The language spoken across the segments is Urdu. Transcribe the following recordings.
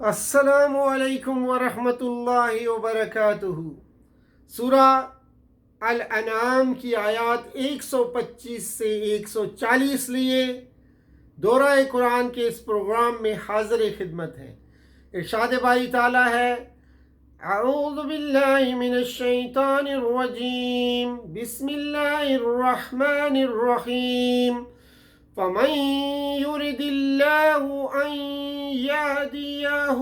السلام علیکم ورحمۃ اللہ وبرکاتہ۔ سورہ الانعام کی آیات 125 سے 140 لیے دورہ قرآن کے اس پروگرام میں حاضر خدمت ہے۔ ارشاد باری تعالیٰ ہے، اعوذ باللہ من الشیطان الرجیم، بسم اللہ الرحمن الرحیم، فمن يرد الله أن يهديه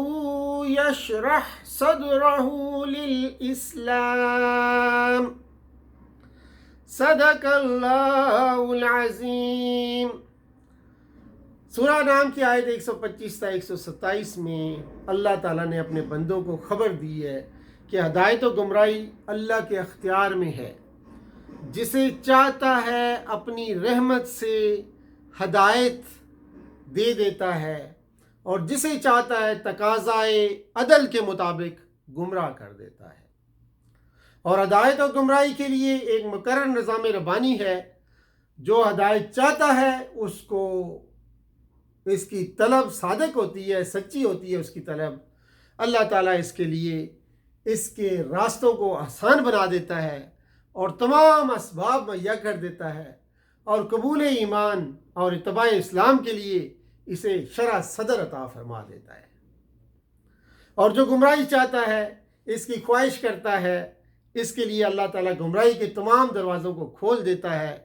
يشرح صدره للإسلام، صدق اللہ العظیم۔ سورہ نام کی آیت 125 تا 127 میں اللہ تعالیٰ نے اپنے بندوں کو خبر دی ہے کہ ہدایت و گمراہی اللہ کے اختیار میں ہے، جسے چاہتا ہے اپنی رحمت سے ہدایت دے دیتا ہے اور جسے چاہتا ہے تقاضائے عدل کے مطابق گمراہ کر دیتا ہے۔ اور ہدایت و گمراہی کے لیے ایک مقرر نظام ربانی ہے۔ جو ہدایت چاہتا ہے اس کو اس کی طلب صادق ہوتی ہے، سچی ہوتی ہے اس کی طلب۔ اللہ تعالیٰ اس کے لیے اس کے راستوں کو آسان بنا دیتا ہے اور تمام اسباب مہیا کر دیتا ہے، اور قبول ایمان اور اتباع اسلام کے لیے اسے شرح صدر عطا فرما دیتا ہے۔ اور جو گمراہی چاہتا ہے، اس کی خواہش کرتا ہے، اس کے لیے اللہ تعالیٰ گمراہی کے تمام دروازوں کو کھول دیتا ہے۔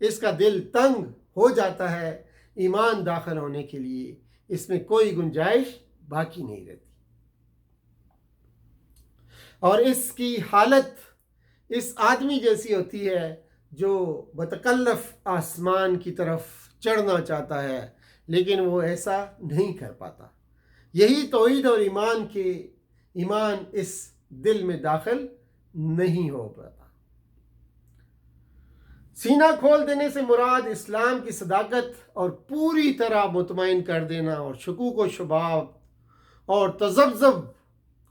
اس کا دل تنگ ہو جاتا ہے ایمان داخل ہونے کے لیے، اس میں کوئی گنجائش باقی نہیں رہتی، اور اس کی حالت اس آدمی جیسی ہوتی ہے جو بتکلف آسمان کی طرف چڑھنا چاہتا ہے لیکن وہ ایسا نہیں کر پاتا۔ یہی توحید اور ایمان اس دل میں داخل نہیں ہو پاتا۔ سینہ کھول دینے سے مراد اسلام کی صداقت اور پوری طرح مطمئن کر دینا، اور شکوک و شبہات اور تذبذب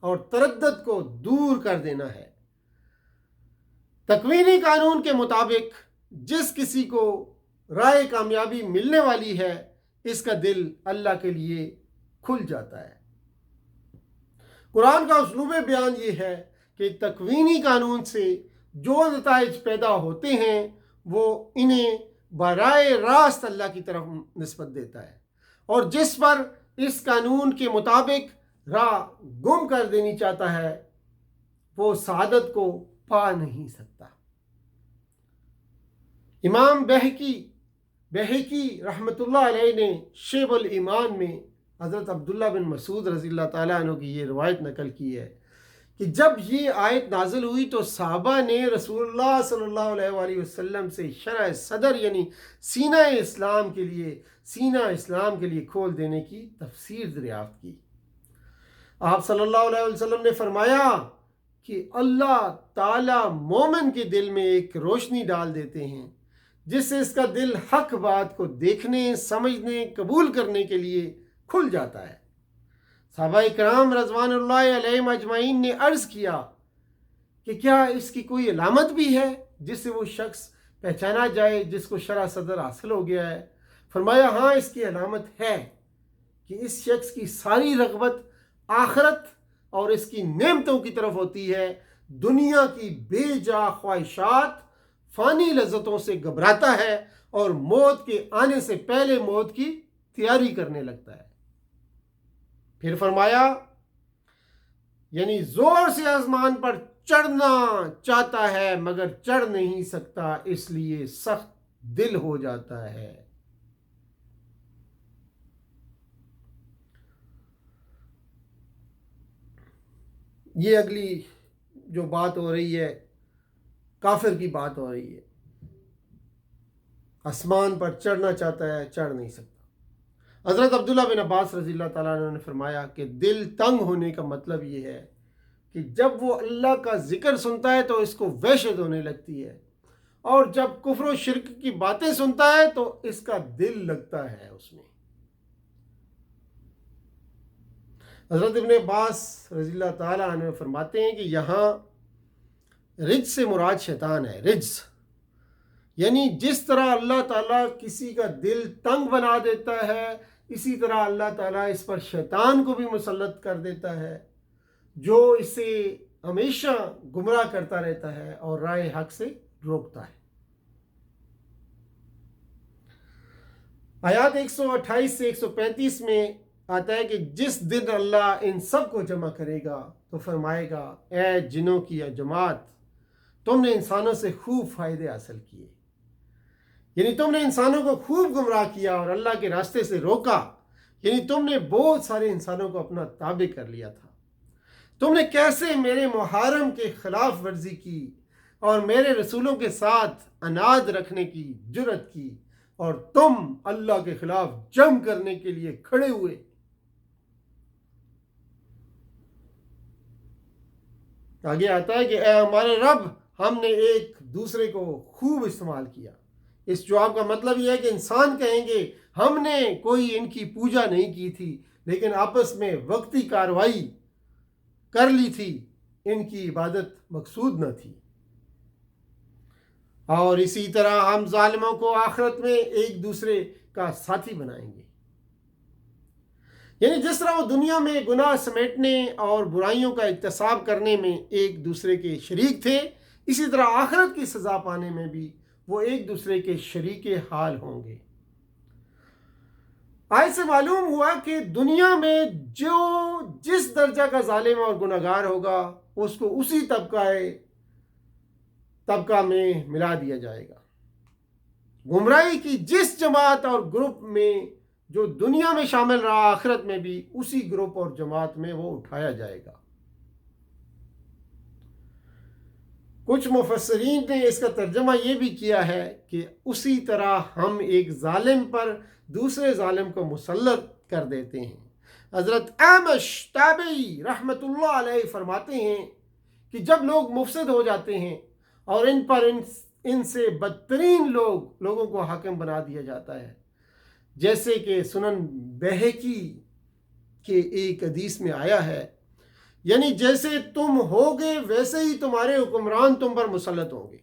اور تردد کو دور کر دینا ہے۔ تکوینی قانون کے مطابق جس کسی کو راہ کامیابی ملنے والی ہے، اس کا دل اللہ کے لیے کھل جاتا ہے۔ قرآن کا اسلوب بیان یہ ہے کہ تکوینی قانون سے جو نتائج پیدا ہوتے ہیں وہ انہیں براہ راست اللہ کی طرف نسبت دیتا ہے، اور جس پر اس قانون کے مطابق راہ گم کر دینی چاہتا ہے وہ سعادت کو پا نہیں سکتا۔ امام بہقی رحمۃ اللہ علیہ نے شعب الایمان میں حضرت عبداللہ بن مسعود رضی اللہ تعالیٰ عنہ کی یہ روایت نقل کی ہے کہ جب یہ آیت نازل ہوئی تو صحابہ نے رسول اللہ صلی اللہ علیہ وآلہ وسلم سے شرح صدر یعنی سینہ اسلام کے لیے کھول دینے کی تفسیر دریافت کی۔ آپ صلی اللہ علیہ وسلم نے فرمایا کہ اللہ تعالیٰ مومن کے دل میں ایک روشنی ڈال دیتے ہیں جس سے اس کا دل حق بات کو دیکھنے، سمجھنے، قبول کرنے کے لیے کھل جاتا ہے۔ صحابہ کرام رضوان اللہ علیہم اجمعین نے عرض کیا کہ کیا اس کی کوئی علامت بھی ہے جس سے وہ شخص پہچانا جائے جس کو شرح صدر حاصل ہو گیا ہے؟ فرمایا ہاں، اس کی علامت ہے کہ اس شخص کی ساری رغبت آخرت اور اس کی نعمتوں کی طرف ہوتی ہے، دنیا کی بے جا خواہشات، فانی لذتوں سے گھبراتا ہے اور موت کے آنے سے پہلے موت کی تیاری کرنے لگتا ہے۔ پھر فرمایا یعنی زور سے آسمان پر چڑھنا چاہتا ہے مگر چڑھ نہیں سکتا، اس لیے سخت دل ہو جاتا ہے۔ یہ اگلی جو بات ہو رہی ہے کافر کی بات ہو رہی ہے، آسمان پر چڑھنا چاہتا ہے، چڑھ نہیں سکتا۔ حضرت عبداللہ بن عباس رضی اللہ تعالیٰ عنہ نے فرمایا کہ دل تنگ ہونے کا مطلب یہ ہے کہ جب وہ اللہ کا ذکر سنتا ہے تو اس کو وحشت ہونے لگتی ہے، اور جب کفر و شرک کی باتیں سنتا ہے تو اس کا دل لگتا ہے اس میں۔ حضرت ابن عباس رضی اللہ تعالیٰ عنہ فرماتے ہیں کہ یہاں رجز سے مراد شیطان ہے۔ رجز یعنی جس طرح اللہ تعالیٰ کسی کا دل تنگ بنا دیتا ہے، اسی طرح اللہ تعالیٰ اس پر شیطان کو بھی مسلط کر دیتا ہے، جو اسے ہمیشہ گمراہ کرتا رہتا ہے اور راہ حق سے روکتا ہے۔ آیات 128 سے 135 میں آتا ہے کہ جس دن اللہ ان سب کو جمع کرے گا تو فرمائے گا، اے جنوں کی یا جماعت، تم نے انسانوں سے خوب فائدے حاصل کیے، یعنی تم نے انسانوں کو خوب گمراہ کیا اور اللہ کے راستے سے روکا، یعنی تم نے بہت سارے انسانوں کو اپنا تابع کر لیا تھا۔ تم نے کیسے میرے محرم کے خلاف ورزی کی اور میرے رسولوں کے ساتھ اناد رکھنے کی جرت کی، اور تم اللہ کے خلاف جنگ کرنے کے لیے کھڑے ہوئے۔ آگے آتا ہے کہ اے ہمارے رب، ہم نے ایک دوسرے کو خوب استعمال کیا۔ اس جواب کا مطلب یہ ہے کہ انسان کہیں گے ہم نے کوئی ان کی پوجا نہیں کی تھی، لیکن آپس میں وقتی کاروائی کر لی تھی، ان کی عبادت مقصود نہ تھی۔ اور اسی طرح ہم ظالموں کو آخرت میں ایک دوسرے کا ساتھی بنائیں گے۔ یعنی جس طرح وہ دنیا میں گناہ سمیٹنے اور برائیوں کا اکتساب کرنے میں ایک دوسرے کے شریک تھے، اسی طرح آخرت کی سزا پانے میں بھی وہ ایک دوسرے کے شریک حال ہوں گے۔ آیت سے معلوم ہوا کہ دنیا میں جو جس درجہ کا ظالم اور گناہگار ہوگا، اس کو اسی طبقہ میں ملا دیا جائے گا۔ گمراہی کی جس جماعت اور گروپ میں جو دنیا میں شامل رہا، آخرت میں بھی اسی گروپ اور جماعت میں وہ اٹھایا جائے گا۔ کچھ مفسرین نے اس کا ترجمہ یہ بھی کیا ہے کہ اسی طرح ہم ایک ظالم پر دوسرے ظالم کو مسلط کر دیتے ہیں۔ حضرت اعمش تابعی رحمۃ اللہ علیہ فرماتے ہیں کہ جب لوگ مفسد ہو جاتے ہیں اور ان سے بدترین لوگوں کو حاکم بنا دیا جاتا ہے، جیسے کہ سنن بہقی کے ایک حدیث میں آیا ہے، یعنی جیسے تم ہوگے ویسے ہی تمہارے حکمران تم پر مسلط ہوں گے۔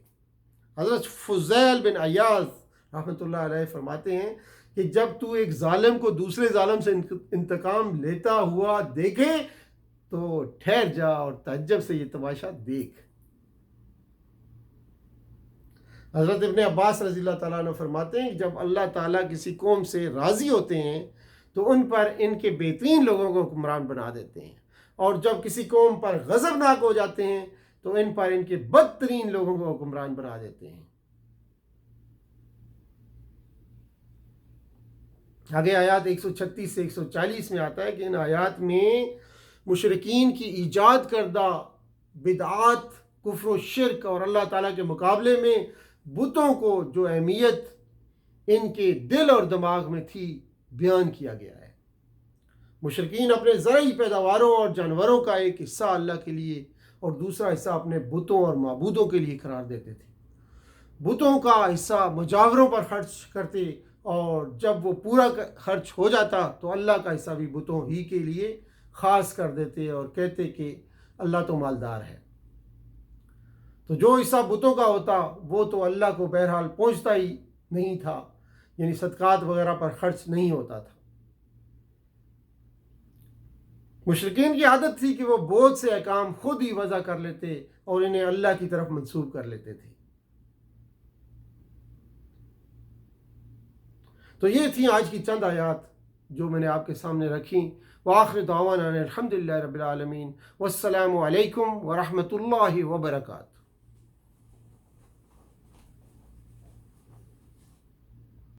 حضرت فضیل بن عیاض رحمۃ اللہ علیہ فرماتے ہیں کہ جب تو ایک ظالم کو دوسرے ظالم سے انتقام لیتا ہوا دیکھے تو ٹھہر جا اور تعجب سے یہ تماشا دیکھ۔ حضرت ابن عباس رضی اللہ تعالیٰ عنہ فرماتے ہیں کہ جب اللہ تعالیٰ کسی قوم سے راضی ہوتے ہیں تو ان پر ان کے بہترین لوگوں کو حکمران بنا دیتے ہیں، اور جب کسی قوم پر غضبناک ہو جاتے ہیں تو ان پر ان کے بدترین لوگوں کو حکمران بنا دیتے ہیں۔ آگے آیات 136 سے 140 میں آتا ہے کہ ان آیات میں مشرکین کی ایجاد کردہ بدعات، کفر و شرک اور اللہ تعالیٰ کے مقابلے میں بتوں کو جو اہمیت ان کے دل اور دماغ میں تھی بیان کیا گیا ہے۔ مشرکین اپنے زرعی پیداواروں اور جانوروں کا ایک حصہ اللہ کے لیے اور دوسرا حصہ اپنے بتوں اور معبودوں کے لیے قرار دیتے تھے۔ بتوں کا حصہ مجاوروں پر خرچ کرتے، اور جب وہ پورا خرچ ہو جاتا تو اللہ کا حصہ بھی بتوں ہی کے لیے خاص کر دیتے اور کہتے کہ اللہ تو مالدار ہے۔ تو جو حصہ بتوں کا ہوتا وہ تو اللہ کو بہرحال پہنچتا ہی نہیں تھا، یعنی صدقات وغیرہ پر خرچ نہیں ہوتا تھا۔ مشرکین کی عادت تھی کہ وہ بہت سے احکام خود ہی وضع کر لیتے اور انہیں اللہ کی طرف منسوب کر لیتے تھے۔ تو یہ تھیں آج کی چند آیات جو میں نے آپ کے سامنے رکھیں۔ وآخر دعوانا الحمدللہ رب العالمین، والسلام علیکم ورحمۃ اللہ وبرکاتہ۔